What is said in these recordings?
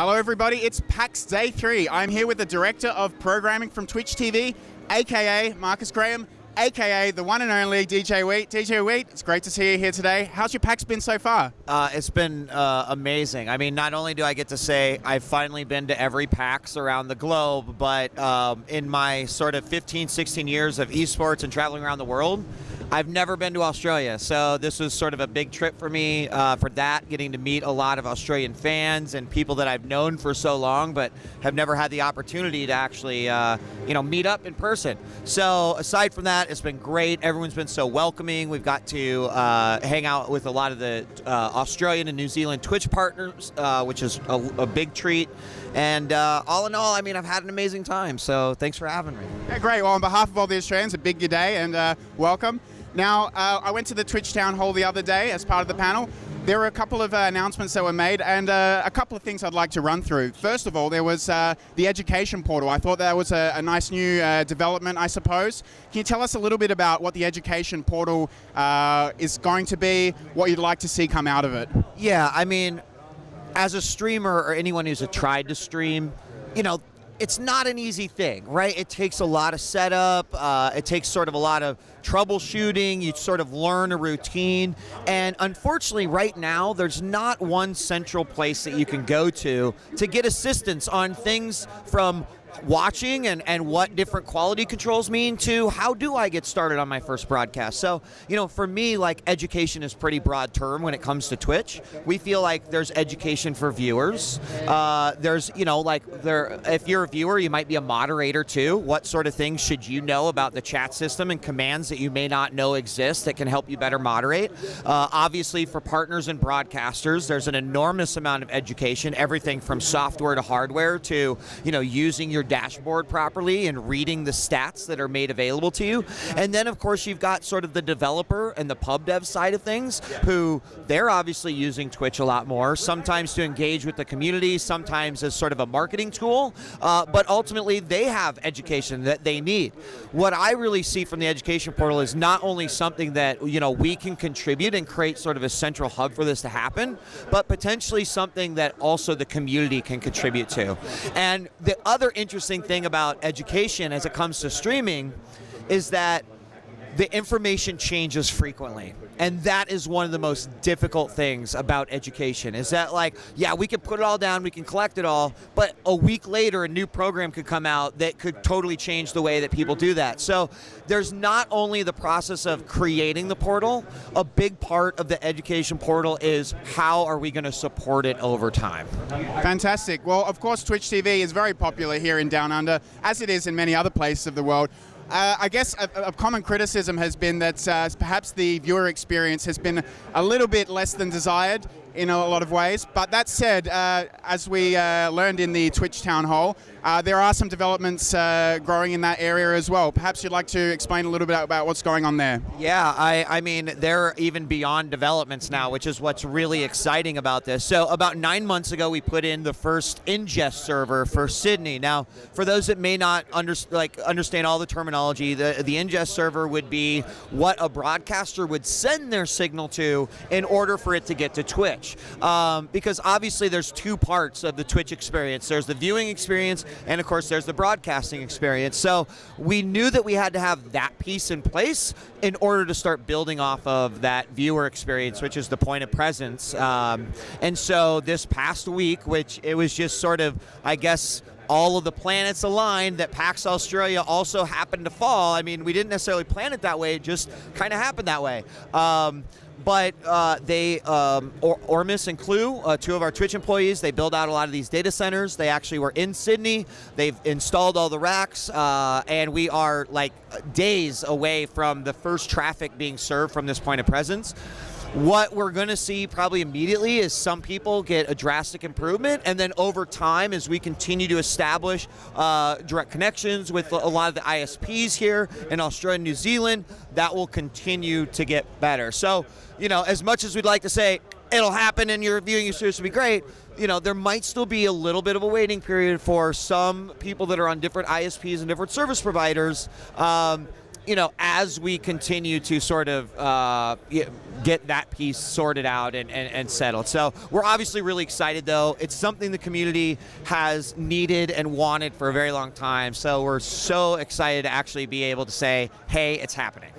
Hello everybody, it's PAX Day 3. I'm here with the Director of Programming from Twitch TV, aka Marcus Graham, aka the one and only djWHEAT. djWHEAT, it's great to see you here today. How's your PAX been so far? It's been amazing. I mean, not only do I get to say I've finally been to every PAX around the globe, but in my sort of 15, 16 years of esports and traveling around the world, I've never been to Australia, so this was sort of a big trip for me for that, getting to meet a lot of Australian fans and people that I've known for so long but have never had the opportunity to actually meet up in person. So aside from that, it's been great. Everyone's been so welcoming. We've got to hang out with a lot of the Australian and New Zealand Twitch partners, which is a big treat. And all in all, I mean, I've had an amazing time, so thanks for having me. Yeah, great. Well, on behalf of all the Australians, a big good day and welcome. Now, I went to the Twitch Town Hall the other day as part of the panel. There were a couple of announcements that were made and a couple of things I'd like to run through. First of all, there was the education portal. I thought that was a nice new development, I suppose. Can you tell us a little bit about what the education portal is going to be, what you'd like to see come out of it? Yeah, I mean, as a streamer or anyone who's tried to stream, it's not an easy thing, right? It takes a lot of setup. It takes sort of a lot of troubleshooting. You sort of learn a routine. And unfortunately, right now, there's not one central place that you can go to get assistance on things from watching and what different quality controls mean to how do I get started on my first broadcast. So, for me, like, education is pretty broad term when it comes to Twitch. We feel like there's education for viewers. There's, if you're a viewer, you might be a moderator too. What sort of things should you know about the chat system and commands that you may not know exist that can help you better moderate? Obviously, for partners and broadcasters, there's an enormous amount of education, everything from software to hardware to, using your dashboard properly and reading the stats that are made available to you. And then, of course, you've got sort of the developer and the pub dev side of things, who they're obviously using Twitch a lot more, sometimes to engage with the community, sometimes as sort of a marketing tool, but ultimately they have education that they need. What I really see from the education portal is not only something that we can contribute and create sort of a central hub for this to happen, but potentially something that also the community can contribute to. And the other interesting thing about education as it comes to streaming is that the information changes frequently. And that is one of the most difficult things about education, is that, like, yeah, we can put it all down, we can collect it all, but a week later a new program could come out that could totally change the way that people do that. So there's not only the process of creating the portal, a big part of the education portal is how are we going to support it over time. Fantastic. Well, of course, Twitch TV is very popular here in Down Under, as it is in many other places of the world. I guess a common criticism has been that perhaps the viewer experience has been a little bit less than desired in a lot of ways. But that said, as we learned in the Twitch Town Hall, there are some developments growing in that area as well. Perhaps you'd like to explain a little bit about what's going on there. Yeah, I mean, they're even beyond developments now, which is what's really exciting about this. So about 9 months ago, we put in the first ingest server for Sydney. Now, for those that may not understand all the terminology, the ingest server would be what a broadcaster would send their signal to in order for it to get to Twitch. Because obviously there's two parts of the Twitch experience. There's the viewing experience, and of course there's the broadcasting experience. So we knew that we had to have that piece in place in order to start building off of that viewer experience, which is the point of presence. And so this past week, which it was just sort of, I guess, all of the planets aligned that PAX Australia also happened to fall. I mean, we didn't necessarily plan it that way, it just kind of happened that way. But Ormus and Clue, two of our Twitch employees, they build out a lot of these data centers. They actually were in Sydney. They've installed all the racks, and we are like days away from the first traffic being served from this point of presence. What we're going to see probably immediately is some people get a drastic improvement, and then over time, as we continue to establish direct connections with a lot of the ISPs here in Australia and New Zealand, that will continue to get better. So, as much as we'd like to say it'll happen and your viewing experience will be great, there might still be a little bit of a waiting period for some people that are on different ISPs and different service providers as we continue to sort of get that piece sorted out and settled. So we're obviously really excited, though. It's something the community has needed and wanted for a very long time. So we're so excited to actually be able to say, hey, it's happening.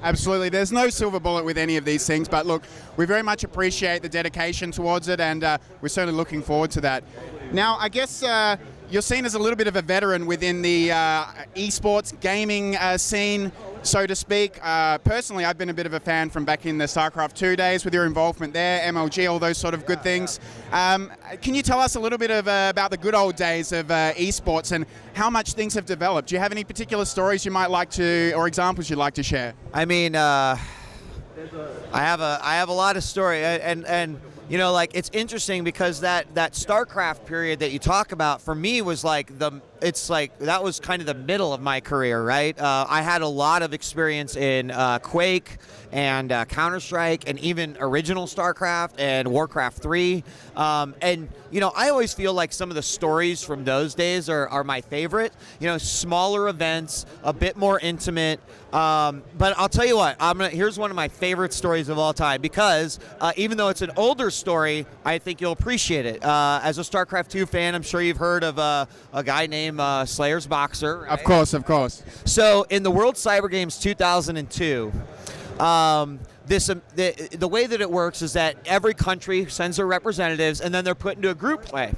Absolutely. There's no silver bullet with any of these things, but look, we very much appreciate the dedication towards it, and we're certainly looking forward to that. Now, I guess you're seen as a little bit of a veteran within the esports gaming scene, so to speak. Personally, I've been a bit of a fan from back in the StarCraft 2 days with your involvement there, MLG, all those sort of good things. Can you tell us a little bit about the good old days of esports and how much things have developed? Do you have any particular stories you might like to, or examples you'd like to share? I mean, I have a lot of story, and it's interesting because that StarCraft period that you talk about for me was that was kind of the middle of my career, right? I had a lot of experience in Quake and Counter-Strike and even original StarCraft and Warcraft 3. I always feel like some of the stories from those days are my favorite. Smaller events, a bit more intimate. But I'll tell you what, here's one of my favorite stories of all time because even though it's an older story, I think you'll appreciate it. As a StarCraft 2 fan, I'm sure you've heard of a guy named Slayer's Boxer. Right? Of course. So in the World Cyber Games 2002, the way that it works is that every country sends their representatives, and then they're put into a group play.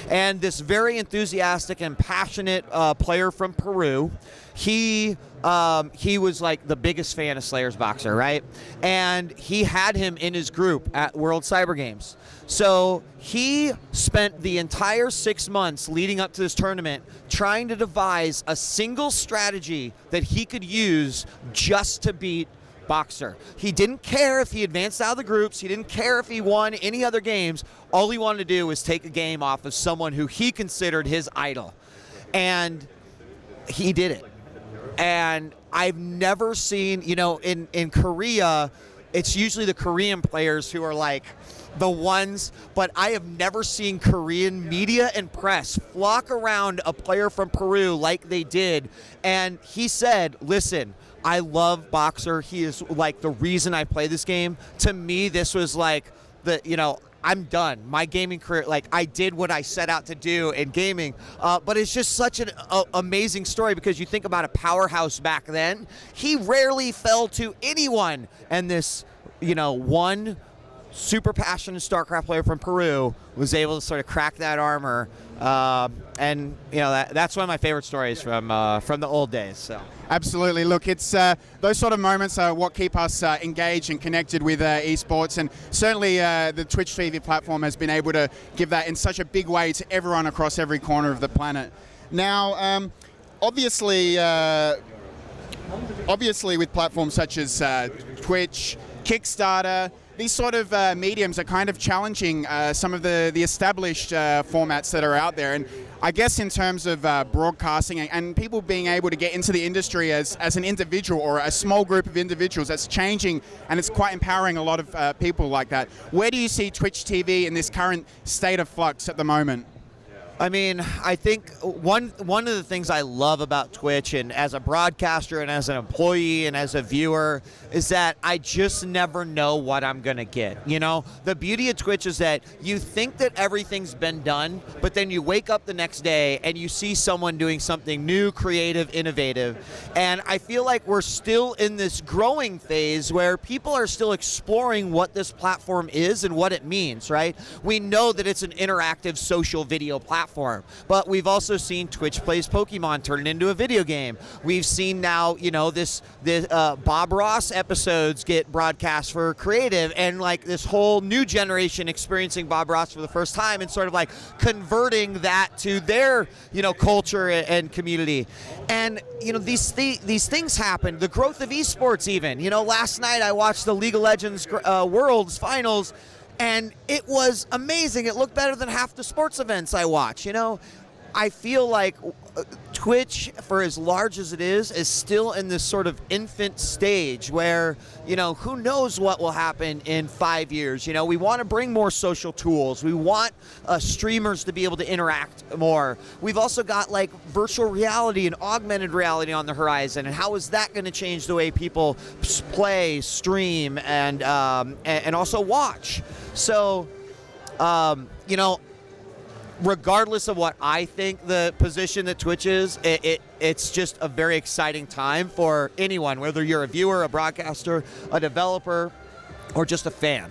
And this very enthusiastic and passionate player from Peru, he was like the biggest fan of Slayer's Boxer, right? And he had him in his group at World Cyber Games. So he spent the entire 6 months leading up to this tournament trying to devise a single strategy that he could use just to beat Boxer. He didn't care if he advanced out of the groups. He didn't care if he won any other games. All he wanted to do was take a game off of someone who he considered his idol. And he did it. And I've never seen, in Korea, it's usually the Korean players who are like the ones, but I have never seen Korean media and press flock around a player from Peru like they did. And he said, listen, I love Boxer. He is like the reason I play this game. To me, this was like I'm done. My gaming career, I did what I set out to do in gaming. But it's just such an amazing story because you think about a powerhouse back then. He rarely fell to anyone. And this, one super passionate StarCraft player from Peru was able to sort of crack that armor. And that's one of my favorite stories from the old days. So. Absolutely. Look, it's those sort of moments are what keep us engaged and connected with esports, and certainly the Twitch TV platform has been able to give that in such a big way to everyone across every corner of the planet. Now, obviously with platforms such as Twitch, Kickstarter, these sort of mediums are kind of challenging some of the established formats that are out there. And I guess in terms of broadcasting and people being able to get into the industry as an individual or a small group of individuals, that's changing, and it's quite empowering a lot of people like that. Where do you see Twitch TV in this current state of flux at the moment? I mean, I think one of the things I love about Twitch, and as a broadcaster and as an employee and as a viewer, is that I just never know what I'm going to get. The beauty of Twitch is that you think that everything's been done, but then you wake up the next day and you see someone doing something new, creative, innovative. And I feel like we're still in this growing phase where people are still exploring what this platform is and what it means, right? We know that it's an interactive social video platform. But we've also seen Twitch Plays Pokemon turn it into a video game. We've seen now, this Bob Ross episodes get broadcast for creative, and this whole new generation experiencing Bob Ross for the first time and sort of converting that to their, culture and community. And, these things happen. The growth of esports even. Last night I watched the League of Legends Worlds Finals, and it was amazing. It looked better than half the sports events I watch. I feel like Twitch, for as large as it is still in this sort of infant stage where, who knows what will happen in 5 years. We want to bring more social tools. We want streamers to be able to interact more. We've also got like virtual reality and augmented reality on the horizon, and how is that going to change the way people play, stream, and also watch? So, regardless of what I think the position that Twitch is, it's just a very exciting time for anyone, whether you're a viewer, a broadcaster, a developer, or just a fan,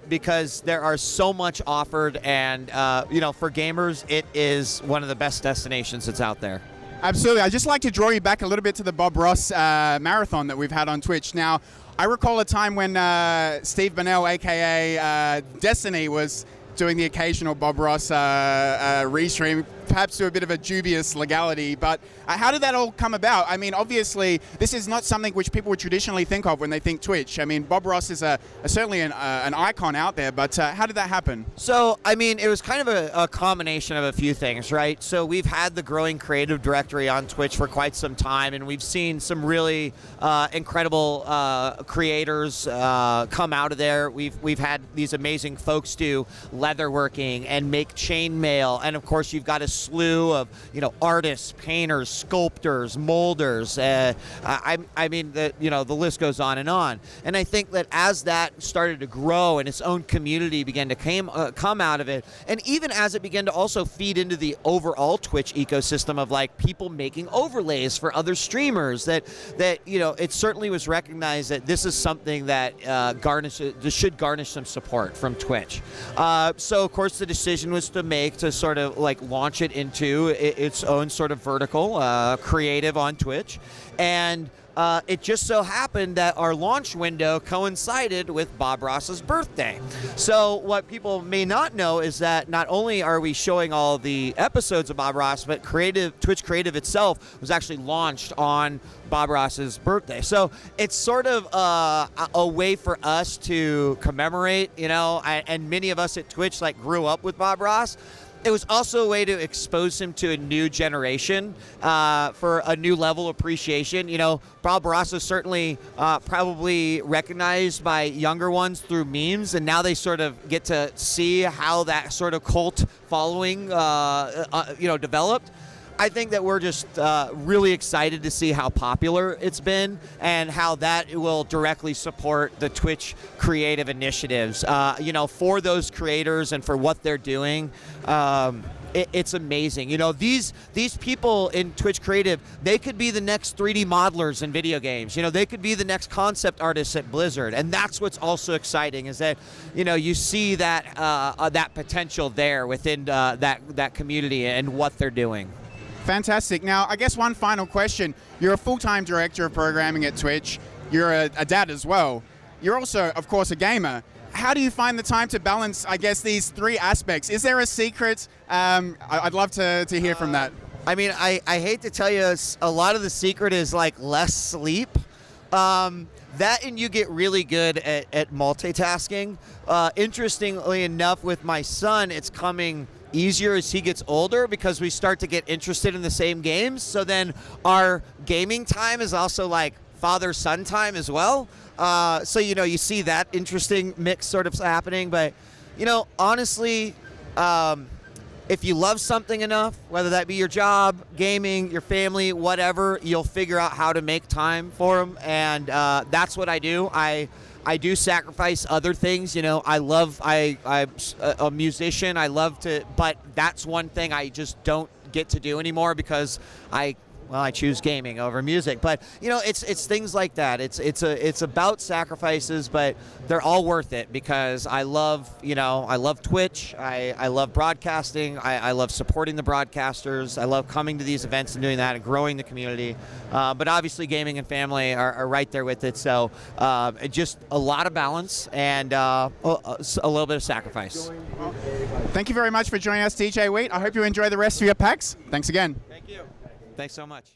because there are so much offered, and for gamers, it is one of the best destinations that's out there. Absolutely. I'd just like to draw you back a little bit to the Bob Ross marathon that we've had on Twitch. Now, I recall a time when Steve Bonnell, aka Destiny, was doing the occasional Bob Ross restream, perhaps to a bit of a dubious legality. But how did that all come about? I mean, obviously, this is not something which people would traditionally think of when they think Twitch. I mean, Bob Ross is certainly an icon out there, but how did that happen? So, I mean, it was kind of a combination of a few things, right? So we've had the growing creative directory on Twitch for quite some time, and we've seen some really incredible creators come out of there. We've had these amazing folks do leatherworking and make chainmail, and of course you've got a slew of artists, painters, sculptors, molders. I mean, the list goes on, and I think that as that started to grow and its own community began to come out of it, and even as it began to also feed into the overall Twitch ecosystem of like people making overlays for other streamers, that it certainly was recognized that this is something that should garnish some support from Twitch. So of course the decision was to make to sort of like launch it into its own sort of vertical creative on Twitch, and it just so happened that our launch window coincided with Bob Ross's birthday. So what people may not know is that not only are we showing all the episodes of Bob Ross, but Twitch Creative itself was actually launched on Bob Ross's birthday. So it's sort of a way for us to commemorate, and many of us at Twitch like grew up with Bob Ross. It was also a way to expose him to a new generation for a new level of appreciation. Bob Ross is certainly probably recognized by younger ones through memes, and now they sort of get to see how that sort of cult following, developed. I think that we're just really excited to see how popular it's been and how that will directly support the Twitch creative initiatives. For those creators and for what they're doing, it's amazing. These people in Twitch creative, they could be the next 3D modelers in video games. They could be the next concept artists at Blizzard, and that's what's also exciting, is that you see that that potential there within that community and what they're doing. Fantastic. Now, I guess one final question. You're a full-time director of programming at Twitch. You're a dad as well. You're also, of course, a gamer. How do you find the time to balance, I guess, these three aspects? Is there a secret? I'd love to hear from that. I mean, I hate to tell you, a lot of the secret is like less sleep. That, and you get really good at multitasking. Interestingly enough, with my son, it's coming easier as he gets older because we start to get interested in the same games. So then our gaming time is also like father-son time as well. So, you see that interesting mix sort of happening. But, honestly, if you love something enough, whether that be your job, gaming, your family, whatever, you'll figure out how to make time for them. And that's what I do. I do sacrifice other things. I'm a musician. I love to, but that's one thing I just don't get to do anymore because I choose gaming over music. But it's things like that. It's about sacrifices, but they're all worth it because I love Twitch. I love broadcasting. I love supporting the broadcasters. I love coming to these events and doing that and growing the community. But obviously, gaming and family are right there with it. So just a lot of balance and a little bit of sacrifice. Thank you very much for joining us, djWHEAT. I hope you enjoy the rest of your PAX. Thanks again. Thank you. Thanks so much.